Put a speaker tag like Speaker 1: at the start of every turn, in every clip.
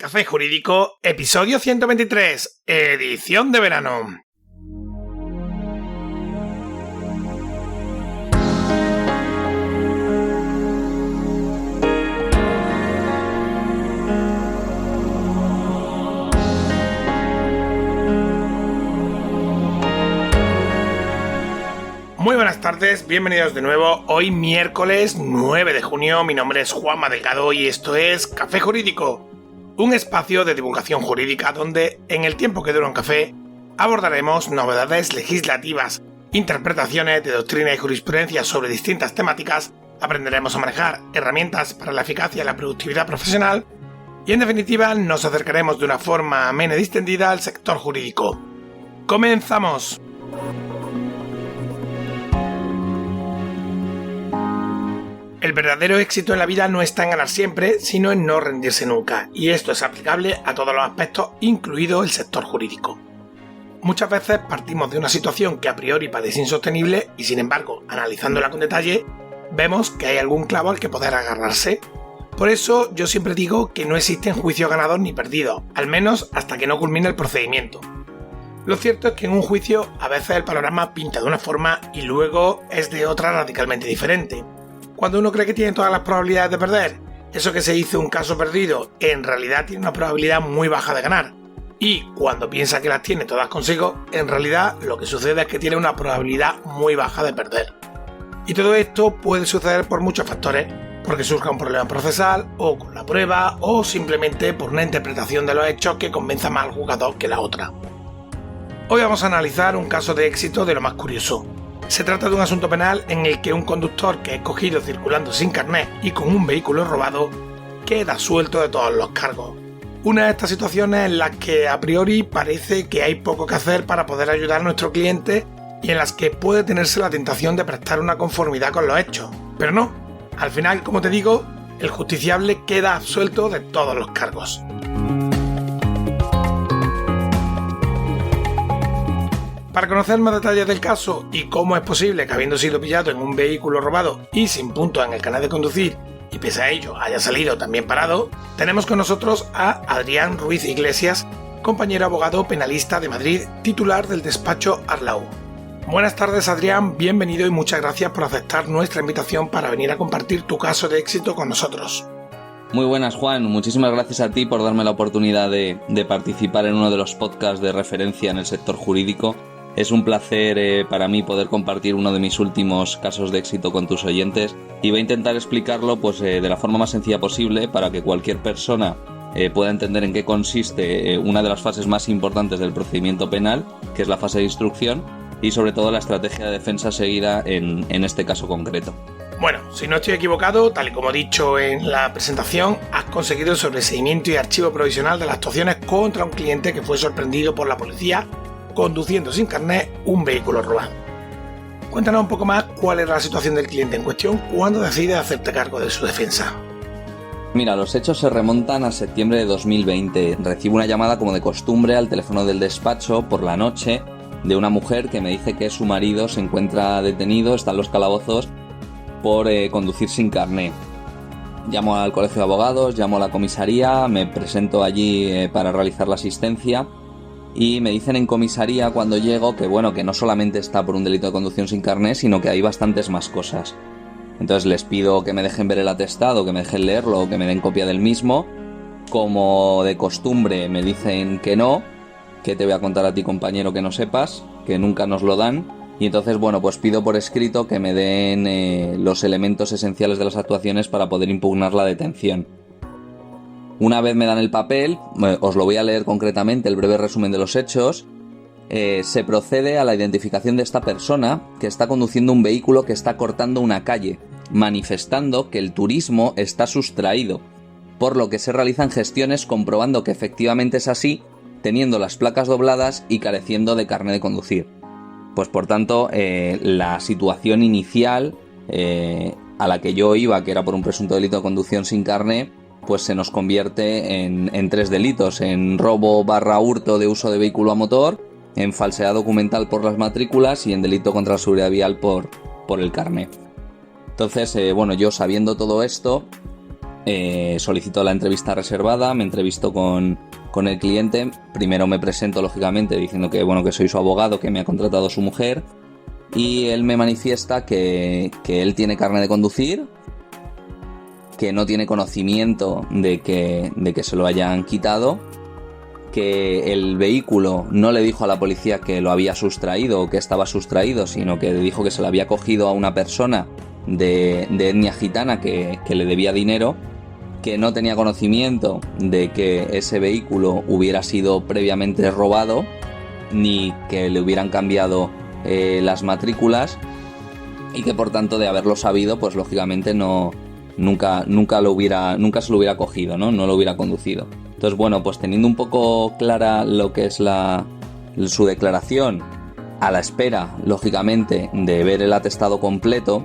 Speaker 1: Café Jurídico, episodio 123, edición de verano. Muy buenas tardes, bienvenidos de nuevo. Hoy miércoles 9 de junio, mi nombre es Juanma Delgado y esto es Café Jurídico, un espacio de divulgación jurídica donde, en el tiempo que dura un café, abordaremos novedades legislativas, interpretaciones de doctrina y jurisprudencia sobre distintas temáticas, aprenderemos a manejar herramientas para la eficacia y la productividad profesional y, en definitiva, nos acercaremos de una forma amena y distendida al sector jurídico. ¡Comenzamos! El verdadero éxito en la vida no está en ganar siempre, sino en no rendirse nunca, y esto es aplicable a todos los aspectos, incluido el sector jurídico. Muchas veces partimos de una situación que a priori parece insostenible y, sin embargo, analizándola con detalle, vemos que hay algún clavo al que poder agarrarse. Por eso yo siempre digo que no existen juicios ganados ni perdidos, al menos hasta que no culmine el procedimiento. Lo cierto es que en un juicio a veces el panorama pinta de una forma y luego es de otra radicalmente diferente. Cuando uno cree que tiene todas las probabilidades de perder, eso que se hizo un caso perdido en realidad tiene una probabilidad muy baja de ganar. Y cuando piensa que las tiene todas consigo, en realidad lo que sucede es que tiene una probabilidad muy baja de perder. Y todo esto puede suceder por muchos factores, porque surja un problema procesal, o con la prueba, o simplemente por una interpretación de los hechos que convenza más al jugador que la otra. Hoy vamos a analizar un caso de éxito de lo más curioso. Se trata de un asunto penal en el que un conductor que es cogido circulando sin carnet y con un vehículo robado queda suelto de todos los cargos. Una de estas situaciones en las que a priori parece que hay poco que hacer para poder ayudar a nuestro cliente y en las que puede tenerse la tentación de prestar una conformidad con los hechos. Pero no, al final, como te digo, el justiciable queda absuelto de todos los cargos. Para conocer más detalles del caso y cómo es posible que, habiendo sido pillado en un vehículo robado y sin puntos en el carnet de conducir, y pese a ello haya salido también parado, tenemos con nosotros a Adrián Ruiz Iglesias, compañero abogado penalista de Madrid, titular del despacho Arlau. Buenas tardes, Adrián, bienvenido y muchas gracias por aceptar nuestra invitación para venir a compartir tu caso de éxito con nosotros.
Speaker 2: Muy buenas, Juan, muchísimas gracias a ti por darme la oportunidad de participar en uno de los podcasts de referencia en el sector jurídico. Es un placer para mí poder compartir uno de mis últimos casos de éxito con tus oyentes y voy a intentar explicarlo de la forma más sencilla posible para que cualquier persona pueda entender en qué consiste una de las fases más importantes del procedimiento penal, que es la fase de instrucción, y sobre todo la estrategia de defensa seguida en este caso concreto.
Speaker 1: Bueno, si no estoy equivocado, tal y como he dicho en la presentación, has conseguido el sobreseimiento y archivo provisional de las actuaciones contra un cliente que fue sorprendido por la policía conduciendo sin carnet un vehículo robado. Cuéntanos un poco más cuál era la situación del cliente en cuestión cuando decide hacerte cargo de su defensa.
Speaker 2: Mira, los hechos se remontan a septiembre de 2020. Recibo una llamada como de costumbre al teléfono del despacho por la noche de una mujer que me dice que su marido se encuentra detenido, está en los calabozos por conducir sin carnet. Llamo al colegio de abogados, llamo a la comisaría, me presento allí para realizar la asistencia. Y me dicen en comisaría cuando llego que que no solamente está por un delito de conducción sin carnet, sino que hay bastantes más cosas. Entonces les pido que me dejen ver el atestado, que me dejen leerlo o que me den copia del mismo. Como de costumbre me dicen que no, que te voy a contar a ti, compañero, que no sepas, que nunca nos lo dan. Y entonces pido por escrito que me den los elementos esenciales de las actuaciones para poder impugnar la detención. Una vez me dan el papel, os lo voy a leer concretamente, el breve resumen de los hechos. Se procede a la identificación de esta persona que está conduciendo un vehículo que está cortando una calle, manifestando que el turismo está sustraído, por lo que se realizan gestiones comprobando que efectivamente es así, teniendo las placas dobladas y careciendo de carnet de conducir. Pues por tanto, la situación inicial a la que yo iba, que era por un presunto delito de conducción sin carnet, pues se nos convierte en 3 delitos, en robo/hurto de uso de vehículo a motor, en falsedad documental por las matrículas y en delito contra la seguridad vial por el carnet. Entonces, yo sabiendo todo esto, solicito la entrevista reservada, me entrevisto con el cliente. Primero me presento, lógicamente, diciendo que soy su abogado, que me ha contratado su mujer, y él me manifiesta que él tiene carnet de conducir, que no tiene conocimiento de que se lo hayan quitado, que el vehículo no le dijo a la policía que lo había sustraído o que estaba sustraído, sino que le dijo que se lo había cogido a una persona de etnia gitana que le debía dinero, que no tenía conocimiento de que ese vehículo hubiera sido previamente robado, ni que le hubieran cambiado las matrículas, y que por tanto, de haberlo sabido, pues lógicamente nunca se lo hubiera cogido, no lo hubiera conducido. Entonces, pues teniendo un poco clara lo que es su declaración, a la espera, lógicamente, de ver el atestado completo,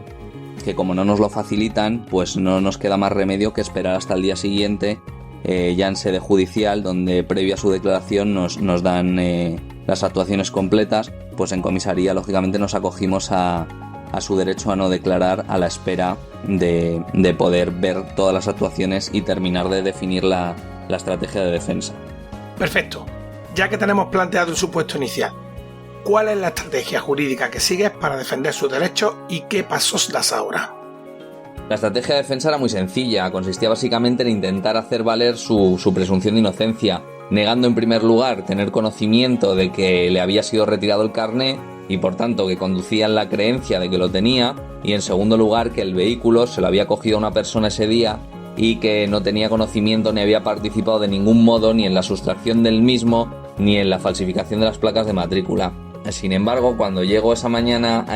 Speaker 2: que como no nos lo facilitan, pues no nos queda más remedio que esperar hasta el día siguiente, ya en sede judicial, donde previo a su declaración nos dan las actuaciones completas. Pues en comisaría, lógicamente, nos acogimos a su derecho a no declarar, a la espera de poder ver todas las actuaciones y terminar de definir la estrategia de defensa.
Speaker 1: Perfecto. Ya que tenemos planteado el supuesto inicial, ¿cuál es la estrategia jurídica que sigues para defender sus derechos y qué pasos das ahora?
Speaker 2: La estrategia de defensa era muy sencilla, consistía básicamente en intentar hacer valer su presunción de inocencia, negando en primer lugar tener conocimiento de que le había sido retirado el carné y por tanto que conducía en la creencia de que lo tenía, y en segundo lugar que el vehículo se lo había cogido a una persona ese día y que no tenía conocimiento ni había participado de ningún modo ni en la sustracción del mismo ni en la falsificación de las placas de matrícula. Sin embargo, cuando llego esa mañana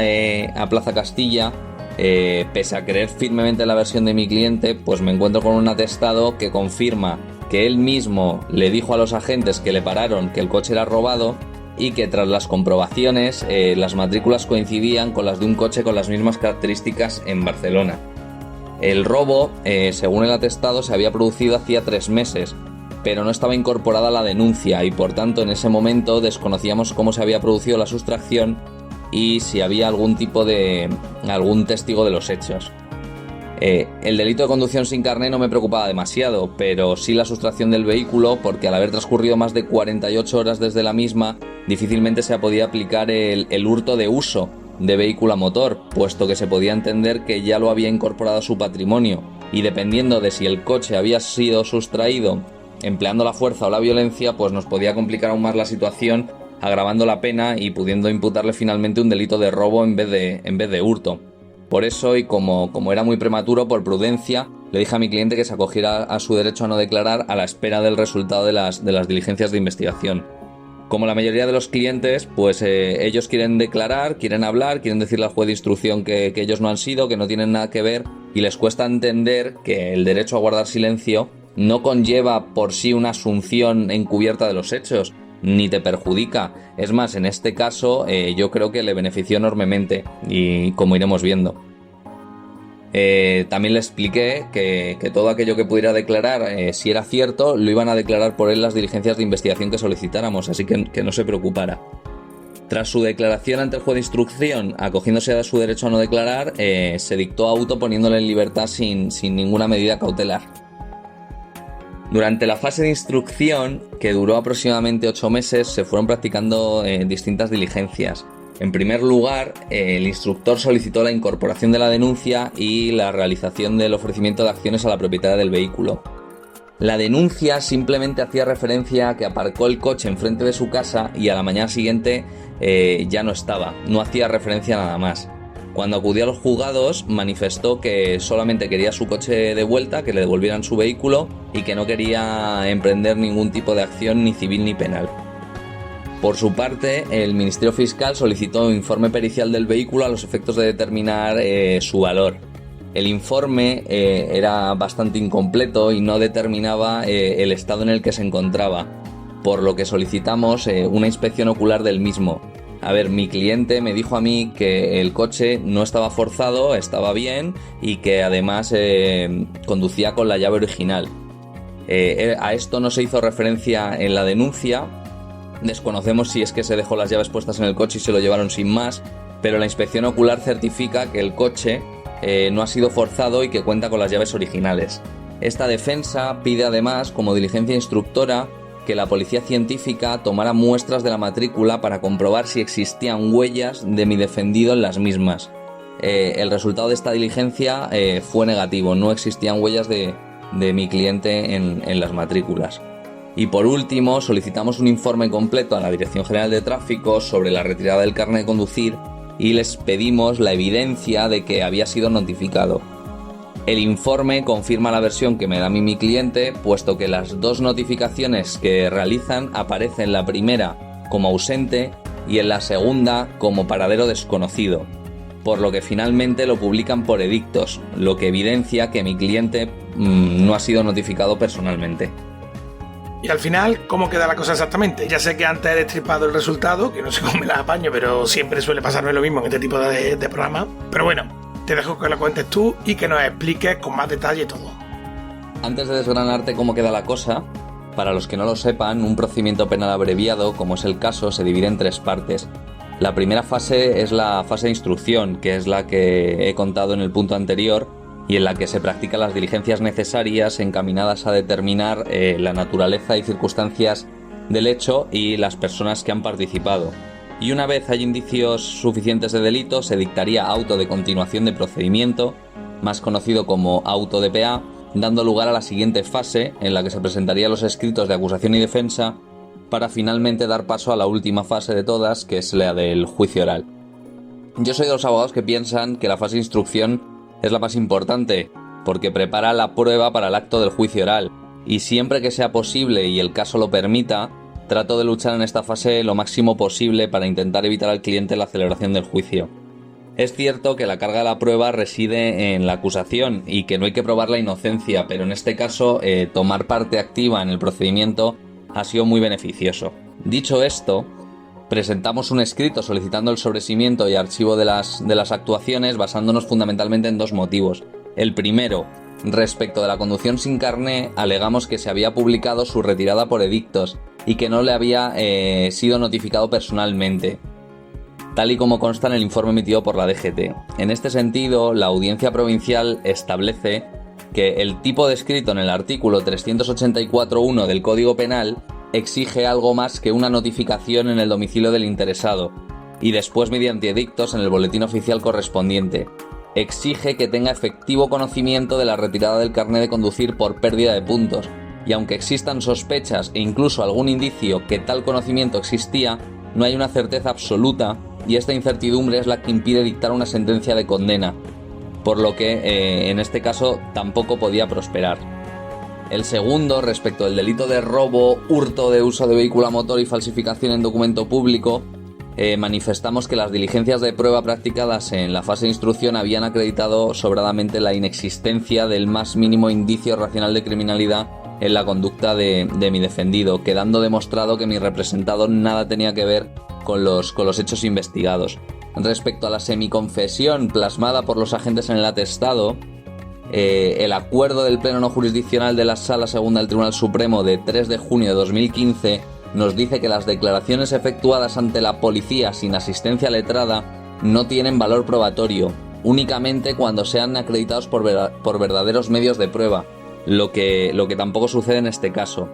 Speaker 2: a Plaza Castilla, pese a creer firmemente en la versión de mi cliente, pues me encuentro con un atestado que confirma que él mismo le dijo a los agentes que le pararon que el coche era robado, y que tras las comprobaciones las matrículas coincidían con las de un coche con las mismas características en Barcelona. El robo, según el atestado, se había producido hacía 3 meses, pero no estaba incorporada la denuncia y por tanto en ese momento desconocíamos cómo se había producido la sustracción y si había algún testigo de los hechos. El delito de conducción sin carné no me preocupaba demasiado, pero sí la sustracción del vehículo, porque al haber transcurrido más de 48 horas desde la misma, difícilmente se podía aplicar el hurto de uso de vehículo a motor, puesto que se podía entender que ya lo había incorporado a su patrimonio, y dependiendo de si el coche había sido sustraído empleando la fuerza o la violencia, pues nos podía complicar aún más la situación, agravando la pena y pudiendo imputarle finalmente un delito de robo en vez de hurto. Por eso, y como era muy prematuro, por prudencia, le dije a mi cliente que se acogiera a su derecho a no declarar a la espera del resultado de las diligencias de investigación. Como la mayoría de los clientes, pues ellos quieren declarar, quieren hablar, quieren decirle al juez de instrucción que ellos no han sido, que no tienen nada que ver, y les cuesta entender que el derecho a guardar silencio no conlleva por sí una asunción encubierta de los hechos, ni te perjudica. Es más, en este caso yo creo que le benefició enormemente, y como iremos viendo. También le expliqué que todo aquello que pudiera declarar, si era cierto, lo iban a declarar por él las diligencias de investigación que solicitáramos, así que no se preocupara. Tras su declaración ante el juez de instrucción, acogiéndose a su derecho a no declarar, se dictó auto poniéndole en libertad sin ninguna medida cautelar. Durante la fase de instrucción, que duró aproximadamente 8 meses, se fueron practicando distintas diligencias. En primer lugar, el instructor solicitó la incorporación de la denuncia y la realización del ofrecimiento de acciones a la propietaria del vehículo. La denuncia simplemente hacía referencia a que aparcó el coche enfrente de su casa y a la mañana siguiente ya no estaba, no hacía referencia a nada más. Cuando acudió a los juzgados, manifestó que solamente quería su coche de vuelta, que le devolvieran su vehículo y que no quería emprender ningún tipo de acción ni civil ni penal. Por su parte, el Ministerio Fiscal solicitó un informe pericial del vehículo a los efectos de determinar su valor. El informe era bastante incompleto y no determinaba el estado en el que se encontraba, por lo que solicitamos una inspección ocular del mismo. A ver, mi cliente me dijo a mí que el coche no estaba forzado, estaba bien y que además conducía con la llave original. A esto no se hizo referencia en la denuncia. Desconocemos si es que se dejó las llaves puestas en el coche y se lo llevaron sin más, pero la inspección ocular certifica que el coche no ha sido forzado y que cuenta con las llaves originales. Esta defensa pide además, como diligencia instructora, que la policía científica tomara muestras de la matrícula para comprobar si existían huellas de mi defendido en las mismas. El resultado de esta diligencia fue negativo, no existían huellas de mi cliente en las matrículas. Y por último, solicitamos un informe completo a la Dirección General de Tráfico sobre la retirada del carnet de conducir y les pedimos la evidencia de que había sido notificado. El informe confirma la versión que me da a mí mi cliente, puesto que las 2 notificaciones que realizan aparecen en la primera como ausente y en la segunda como paradero desconocido, por lo que finalmente lo publican por edictos, lo que evidencia que mi cliente no ha sido notificado personalmente.
Speaker 1: Y al final, ¿cómo queda la cosa exactamente? Ya sé que antes he destripado el resultado, que no sé cómo me las apaño, pero siempre suele pasarme lo mismo en este tipo de programas. Pero bueno, te dejo que lo cuentes tú y que nos expliques con más detalle todo.
Speaker 2: Antes de desgranarte cómo queda la cosa, para los que no lo sepan, un procedimiento penal abreviado, como es el caso, se divide en 3 partes. La primera fase es la fase de instrucción, que es la que he contado en el punto anterior y en la que se practican las diligencias necesarias encaminadas a determinar la naturaleza y circunstancias del hecho y las personas que han participado. Y una vez hay indicios suficientes de delito, se dictaría auto de continuación de procedimiento, más conocido como auto de PA, dando lugar a la siguiente fase, en la que se presentarían los escritos de acusación y defensa, para finalmente dar paso a la última fase de todas, que es la del juicio oral. Yo soy de los abogados que piensan que la fase de instrucción es la más importante, porque prepara la prueba para el acto del juicio oral, y siempre que sea posible y el caso lo permita, trato de luchar en esta fase lo máximo posible para intentar evitar al cliente la celebración del juicio. Es cierto que la carga de la prueba reside en la acusación y que no hay que probar la inocencia, pero en este caso tomar parte activa en el procedimiento ha sido muy beneficioso. Dicho esto, presentamos un escrito solicitando el sobreseimiento y archivo de las actuaciones basándonos fundamentalmente en 2 motivos. El primero, respecto de la conducción sin carné, alegamos que se había publicado su retirada por edictos y que no le había sido notificado personalmente, tal y como consta en el informe emitido por la DGT. En este sentido, la Audiencia Provincial establece que el tipo descrito en el artículo 384.1 del Código Penal exige algo más que una notificación en el domicilio del interesado y después mediante edictos en el boletín oficial correspondiente. Exige que tenga efectivo conocimiento de la retirada del carnet de conducir por pérdida de puntos, y aunque existan sospechas e incluso algún indicio que tal conocimiento existía, no hay una certeza absoluta y esta incertidumbre es la que impide dictar una sentencia de condena, por lo que en este caso tampoco podía prosperar. El segundo, respecto al delito de robo, hurto de uso de vehículo a motor y falsificación en documento público, manifestamos que las diligencias de prueba practicadas en la fase de instrucción habían acreditado sobradamente la inexistencia del más mínimo indicio racional de criminalidad en la conducta de mi defendido, quedando demostrado que mi representado nada tenía que ver con los hechos investigados. Respecto a la semiconfesión plasmada por los agentes en el atestado, el acuerdo del Pleno no jurisdiccional de la Sala Segunda del Tribunal Supremo de 3 de junio de 2015 nos dice que las declaraciones efectuadas ante la policía sin asistencia letrada no tienen valor probatorio, únicamente cuando sean acreditados por verdaderos medios de prueba, lo que tampoco sucede en este caso.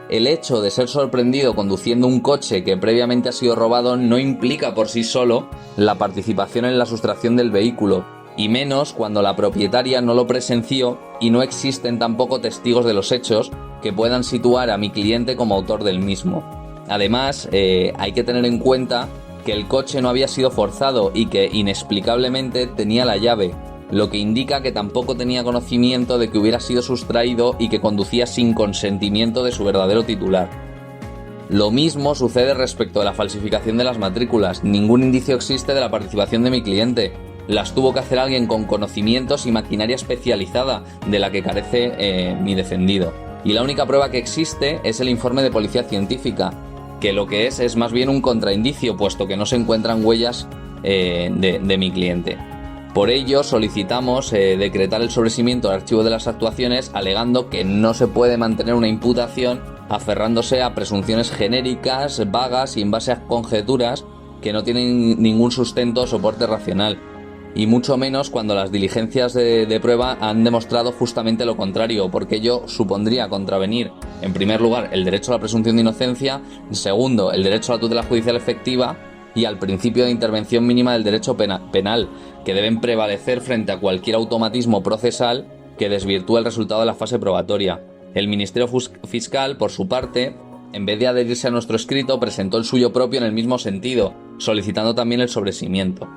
Speaker 2: El hecho de ser sorprendido conduciendo un coche que previamente ha sido robado no implica por sí solo la participación en la sustracción del vehículo, y menos cuando la propietaria no lo presenció y no existen tampoco testigos de los hechos que puedan situar a mi cliente como autor del mismo. Además, hay que tener en cuenta que el coche no había sido forzado y que inexplicablemente tenía la llave, lo que indica que tampoco tenía conocimiento de que hubiera sido sustraído y que conducía sin consentimiento de su verdadero titular. Lo mismo sucede respecto de la falsificación de las matrículas. Ningún indicio existe de la participación de mi cliente. Las tuvo que hacer alguien con conocimientos y maquinaria especializada de la que carece mi defendido. Y la única prueba que existe es el informe de policía científica, que lo que es más bien un contraindicio, puesto que no se encuentran huellas de mi cliente. Por ello solicitamos decretar el sobreseimiento del archivo de las actuaciones, alegando que no se puede mantener una imputación aferrándose a presunciones genéricas, vagas y en base a conjeturas que no tienen ningún sustento o soporte racional. y mucho menos cuando las diligencias de prueba han demostrado justamente lo contrario, porque ello supondría contravenir, en primer lugar, el derecho a la presunción de inocencia, en segundo, el derecho a la tutela judicial efectiva y al principio de intervención mínima del derecho penal, que deben prevalecer frente a cualquier automatismo procesal que desvirtúe el resultado de la fase probatoria. El Ministerio Fiscal, por su parte, en vez de adherirse a nuestro escrito, presentó el suyo propio en el mismo sentido, solicitando también el sobreseimiento.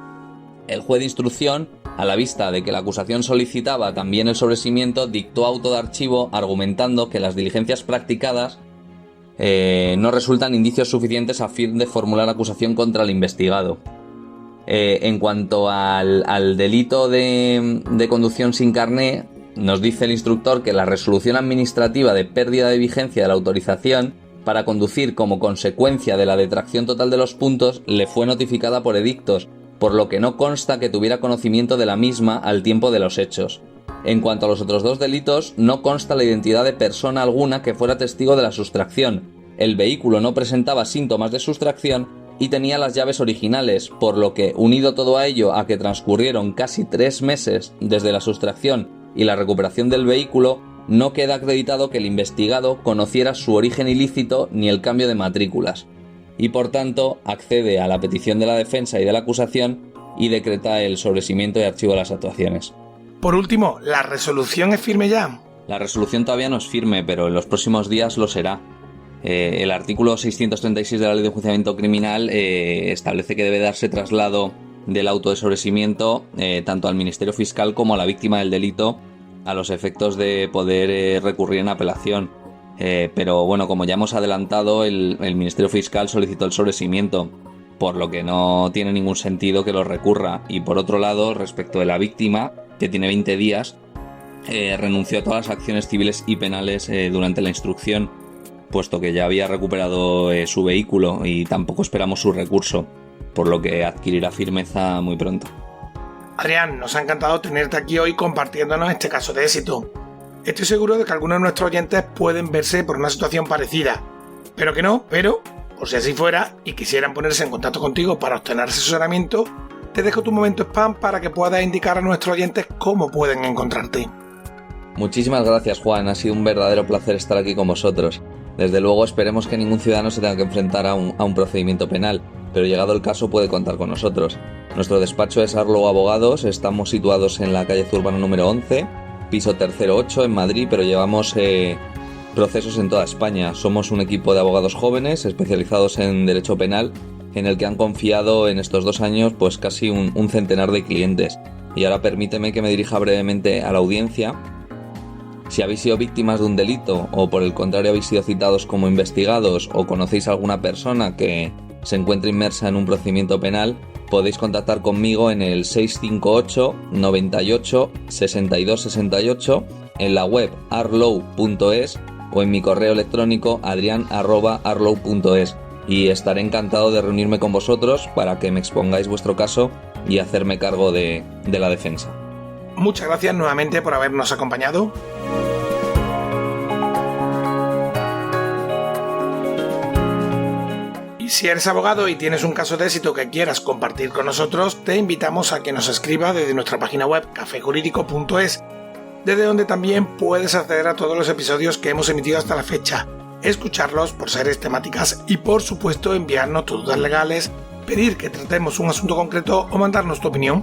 Speaker 2: El juez de instrucción, a la vista de que la acusación solicitaba también el sobreseimiento, dictó auto de archivo argumentando que las diligencias practicadas no resultan indicios suficientes a fin de formular acusación contra el investigado. En cuanto al delito de conducción sin carné, nos dice el instructor que la resolución administrativa de pérdida de vigencia de la autorización para conducir como consecuencia de la detracción total de los puntos le fue notificada por edictos, por lo que no consta que tuviera conocimiento de la misma al tiempo de los hechos. En cuanto a los otros dos delitos, no consta la identidad de persona alguna que fuera testigo de la sustracción. El vehículo no presentaba síntomas de sustracción y tenía las llaves originales, por lo que, unido todo a ello a que transcurrieron casi 3 meses desde la sustracción y la recuperación del vehículo, no queda acreditado que el investigado conociera su origen ilícito ni el cambio de matrículas, y por tanto accede a la petición de la defensa y de la acusación y decreta el sobreseimiento y archivo de las actuaciones.
Speaker 1: Por último, ¿la resolución es firme ya?
Speaker 2: La resolución todavía no es firme, pero en los próximos días lo será. El artículo 636 de la Ley de Enjuiciamiento Criminal establece que debe darse traslado del auto de sobreseimiento tanto al Ministerio Fiscal como a la víctima del delito a los efectos de poder recurrir en apelación. Pero bueno, como ya hemos adelantado, el Ministerio Fiscal solicitó el sobreseimiento, por lo que no tiene ningún sentido que lo recurra. Y por otro lado, respecto de la víctima, que tiene 20 días, renunció a todas las acciones civiles y penales durante la instrucción, puesto que ya había recuperado su vehículo y tampoco esperamos su recurso, por lo que adquirirá firmeza muy pronto.
Speaker 1: Adrián, nos ha encantado tenerte aquí hoy compartiéndonos este caso de éxito. Estoy seguro de que algunos de nuestros oyentes pueden verse por una situación parecida, pero por si así fuera y quisieran ponerse en contacto contigo para obtener asesoramiento, te dejo tu momento spam para que puedas indicar a nuestros oyentes cómo pueden encontrarte.
Speaker 2: Muchísimas gracias, Juan, ha sido un verdadero placer estar aquí con vosotros. Desde luego esperemos que ningún ciudadano se tenga que enfrentar a un procedimiento penal, pero llegado el caso puede contar con nosotros. Nuestro despacho es Arlow Abogados, estamos situados en la calle Zurbano número 11, piso 308 en Madrid, pero llevamos procesos en toda España. Somos un equipo de abogados jóvenes especializados en derecho penal, en el que han confiado en estos 2 años pues casi un centenar de clientes. Y ahora permíteme que me dirija brevemente a la audiencia. Si habéis sido víctimas de un delito o por el contrario habéis sido citados como investigados o conocéis a alguna persona que se encuentre inmersa en un procedimiento penal, podéis contactar conmigo en el 658 98 62 68, en la web arlow.es o en mi correo electrónico adrian@arlow.es, y estaré encantado de reunirme con vosotros para que me expongáis vuestro caso y hacerme cargo de la defensa.
Speaker 1: Muchas gracias nuevamente por habernos acompañado. Y si eres abogado y tienes un caso de éxito que quieras compartir con nosotros, te invitamos a que nos escribas desde nuestra página web cafejurídico.es, desde donde también puedes acceder a todos los episodios que hemos emitido hasta la fecha, escucharlos por series temáticas y por supuesto enviarnos tus dudas legales, pedir que tratemos un asunto concreto o mandarnos tu opinión.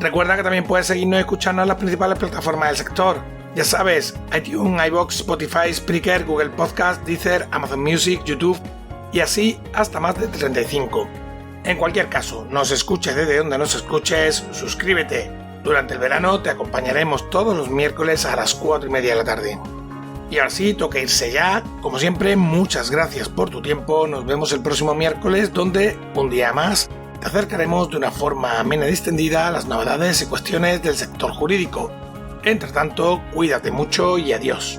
Speaker 1: Recuerda que también puedes seguirnos y escucharnos en las principales plataformas del sector. Ya sabes, iTunes, iVoox, Spotify, Spreaker, Google Podcast, Deezer, Amazon Music, YouTube y así hasta más de 35. En cualquier caso, nos escuches desde donde nos escuches, suscríbete. Durante el verano te acompañaremos todos los miércoles a las 4:30 de la tarde. Y ahora sí, toca irse ya. Como siempre, muchas gracias por tu tiempo. Nos vemos el próximo miércoles, donde, un día más, te acercaremos de una forma amena y distendida a las novedades y cuestiones del sector jurídico. Entre tanto, cuídate mucho y adiós.